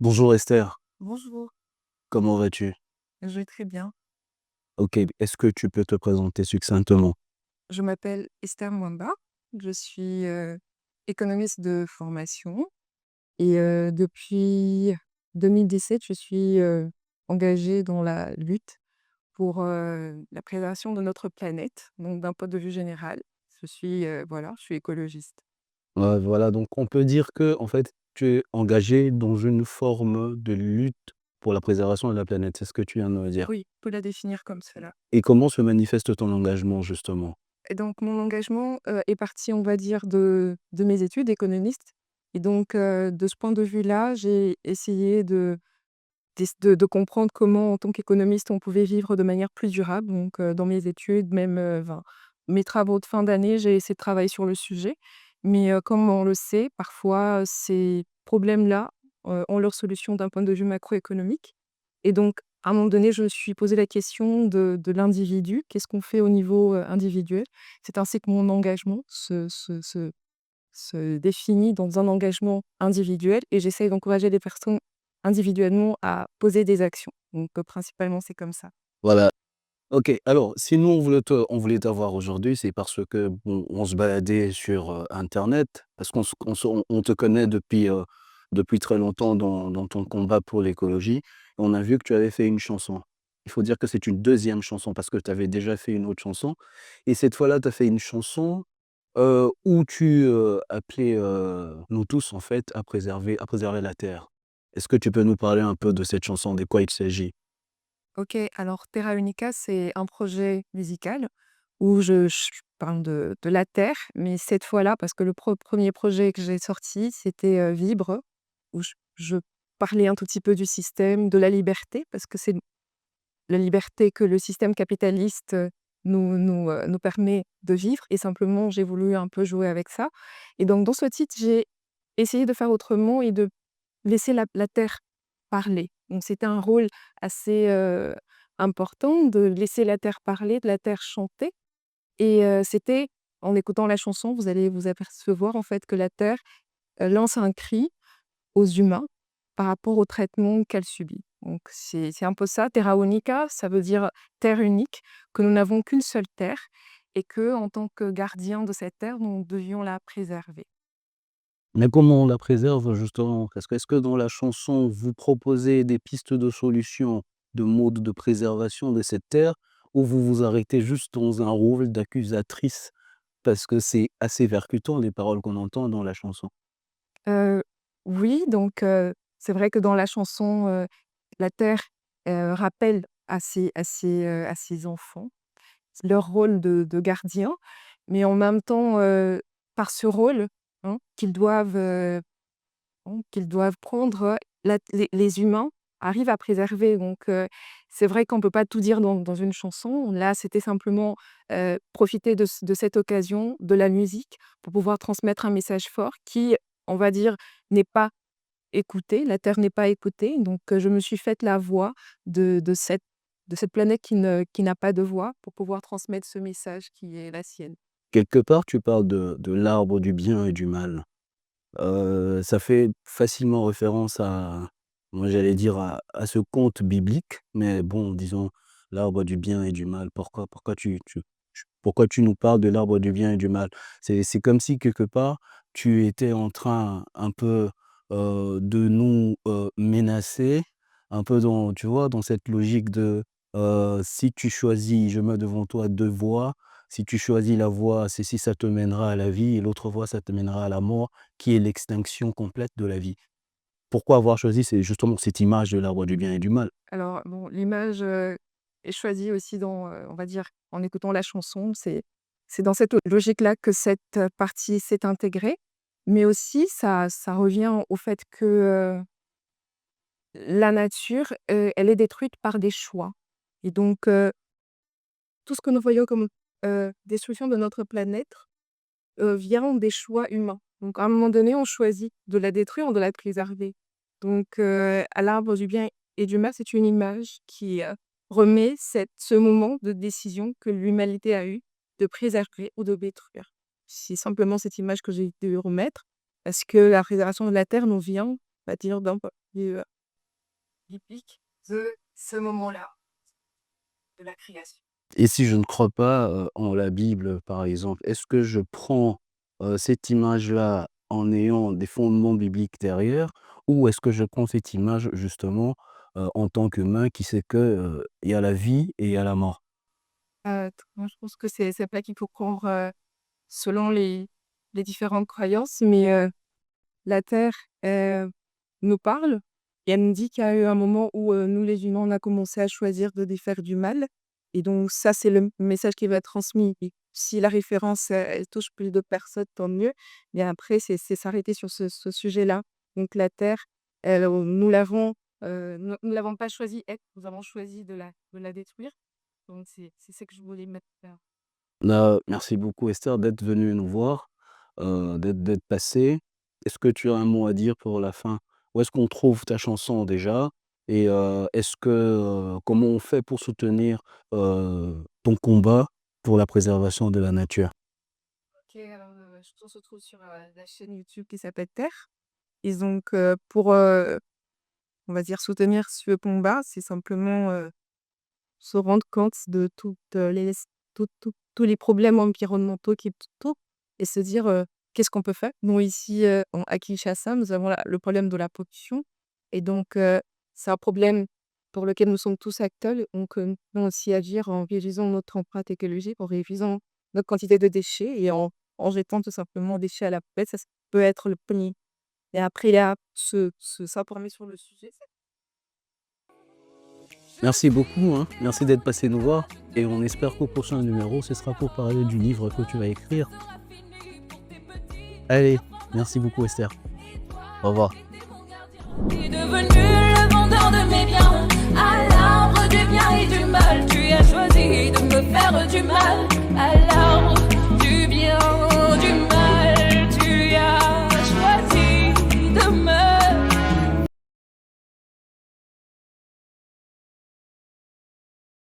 Bonjour Esther, Bonjour, comment vas-tu? je vais très bien. Ok, est-ce que tu peux te présenter succinctement? Je m'appelle Esther Mwamba, je suis économiste de formation et depuis 2017, je suis engagée dans la lutte pour la préservation de notre planète, donc d'un point de vue général. Voilà, je suis écologiste. Ouais, voilà, donc on peut dire que en fait, tu es engagé dans une forme de lutte pour la préservation de la planète, c'est ce que tu viens de me dire. Oui, on peut la définir comme cela. Et comment se manifeste ton engagement justement? Et donc mon engagement est parti, on va dire, de mes études d'économiste. Et donc, de ce point de vue-là, j'ai essayé de comprendre comment, en tant qu'économiste, on pouvait vivre de manière plus durable. Donc, dans mes études, même, enfin, mes travaux de fin d'année, j'ai essayé de travailler sur le sujet. Mais, comme on le sait, parfois, ces problèmes-là, ont leur solution d'un point de vue macroéconomique. Et donc, à un moment donné, je me suis posé la question de l'individu. Qu'est-ce qu'on fait au niveau, individuel? C'est ainsi que mon engagement se définit dans un engagement individuel et j'essaye d'encourager les personnes individuellement à poser des actions. Donc, principalement, c'est comme ça. Voilà. Ok, alors si nous on voulait t'avoir aujourd'hui, c'est parce que bon, on se baladait sur Internet, parce on te connaît depuis très longtemps dans ton combat pour l'écologie, et on a vu que tu avais fait une chanson. Il faut dire que c'est une deuxième chanson, parce que tu avais déjà fait une autre chanson, et cette fois-là, tu as fait une chanson où tu appelais nous tous, en fait, à préserver la Terre. Est-ce que tu peux nous parler un peu de cette chanson, de quoi il s'agit? OK, alors Terra Unica, c'est un projet musical où je parle de la terre, mais cette fois-là, parce que le premier projet que j'ai sorti, c'était, Vibre, où je parlais un tout petit peu du système, de la liberté, parce que c'est la liberté que le système capitaliste, nous permet de vivre et simplement j'ai voulu un peu jouer avec ça et donc dans ce titre, j'ai essayé de faire autrement et de laisser la terre parler. Donc c'était un rôle assez, important de laisser la terre parler, de la terre chanter et c'était en écoutant la chanson, vous allez vous apercevoir en fait que la terre, lance un cri aux humains par rapport au traitement qu'elle subit. Donc c'est un peu ça, terra unica, ça veut dire terre unique, que nous n'avons qu'une seule terre et que en tant que gardiens de cette terre, nous devions la préserver. Mais comment on la préserve justement? Parce que est-ce que dans la chanson, vous proposez des pistes de solutions, de modes de préservation de cette terre, ou vous vous arrêtez juste dans un rôle d'accusatrice? Parce que c'est assez percutant les paroles qu'on entend dans la chanson. Heu, oui, donc c'est vrai que dans la chanson, la terre, rappelle à ses enfants leur rôle de gardien, mais en même temps, par ce rôle, hein, qu'ils doivent prendre, les humains arrivent à préserver donc c'est vrai qu'on peut pas tout dire dans une chanson. Là, c'était simplement, profiter de cette occasion, de la musique, pour pouvoir transmettre un message fort qui, on va dire, n'est pas écouté. La terre n'est pas écoutée donc je me suis faite la voix de cette planète qui n'a pas de voix pour pouvoir transmettre ce message qui est la sienne. Quelque part, tu parles de l'arbre du bien et du mal. Ça fait facilement référence à, moi j'allais dire à ce conte biblique, mais bon, disons l'arbre du bien et du mal. Pourquoi tu nous parles de l'arbre du bien et du mal? C'est comme si quelque part, tu étais en train un peu, de nous, menacer, un peu dans tu vois, dans cette logique de, si tu choisis je mets devant toi 2 voies, si tu choisis la voie, celle-ci ça te mènera à la vie et l'autre voie ça te mènera à la mort, qui est l'extinction complète de la vie. Pourquoi avoir choisi c'est justement cette image de l'arbre du bien et du mal? Alors bon, l'image, est choisie aussi dans, on va dire, en écoutant la chanson. C'est dans cette logique-là que cette, partie s'est intégrée, mais aussi ça revient au fait que, la nature, elle est détruite par des choix et donc tout ce que nous voyons comme, destruction de notre planète, vient des choix humains. Donc à un moment donné, on choisit de la détruire, de la préserver. Donc à l'arbre du bien et du mal, c'est une image qui, remet ce moment de décision que l'humanité a eu de préserver ou de détruire. C'est simplement cette image que j'ai dû remettre parce que la préservation de la terre nous vient, on va dire, d'un point de vue, biblique de ce moment-là, de la création. Et si je ne crois pas, en la Bible, par exemple, est-ce que je prends, cette image-là en ayant des fondements bibliques derrière? Ou est-ce que je prends cette image justement, en tant qu'humain qui sait que, il y a la vie et il y a la mort? Moi, je pense que c'est pas qu'il faut prendre, selon les différentes croyances, mais la Terre, nous parle et elle nous dit qu'il y a eu un moment où, nous les humains, on a commencé à choisir de défaire du mal et donc ça, c'est le message qui va être transmis et si la référence, elle touche plus de personnes, tant mieux, mais après c'est s'arrêter sur ce sujet-là. Donc la Terre, elle, nous l'avons pas choisie être, nous avons choisi de la détruire, donc c'est ça que je voulais mettre là. Merci beaucoup Esther d'être venue nous voir, d'être passée. Est-ce que tu as un mot à dire pour la fin? Où est-ce qu'on trouve ta chanson déjà? Et est-ce que, comment on fait pour soutenir, ton combat pour la préservation de la nature? OK, alors, on se trouve sur, la chaîne YouTube qui s'appelle Terre et donc pour, on va dire soutenir ce combat, c'est simplement, se rendre compte de toutes, les tous les problèmes environnementaux qui tout et se dire, «Qu'est-ce qu'on peut faire?» Nous ici, à Kinshasa, nous avons le problème de la pollution et donc c'est un problème pour lequel nous sommes tous acteurs donc nous devons aussi agir en réduisant notre empreinte écologique, en réduisant notre quantité de déchets et en jetant tout simplement déchets à la poubelle. Ça peut être le premier et après il y a s'informer sur le sujet. Merci beaucoup, hein. Merci d'être passé nous voir et on espère qu'au prochain numéro, ce sera pour parler du livre que tu vas écrire. Allez, merci beaucoup Esther. Au revoir. Tu es devenu le vendeur de mes biens, à l'arbre du bien et du mal. Tu as choisi de me faire du mal.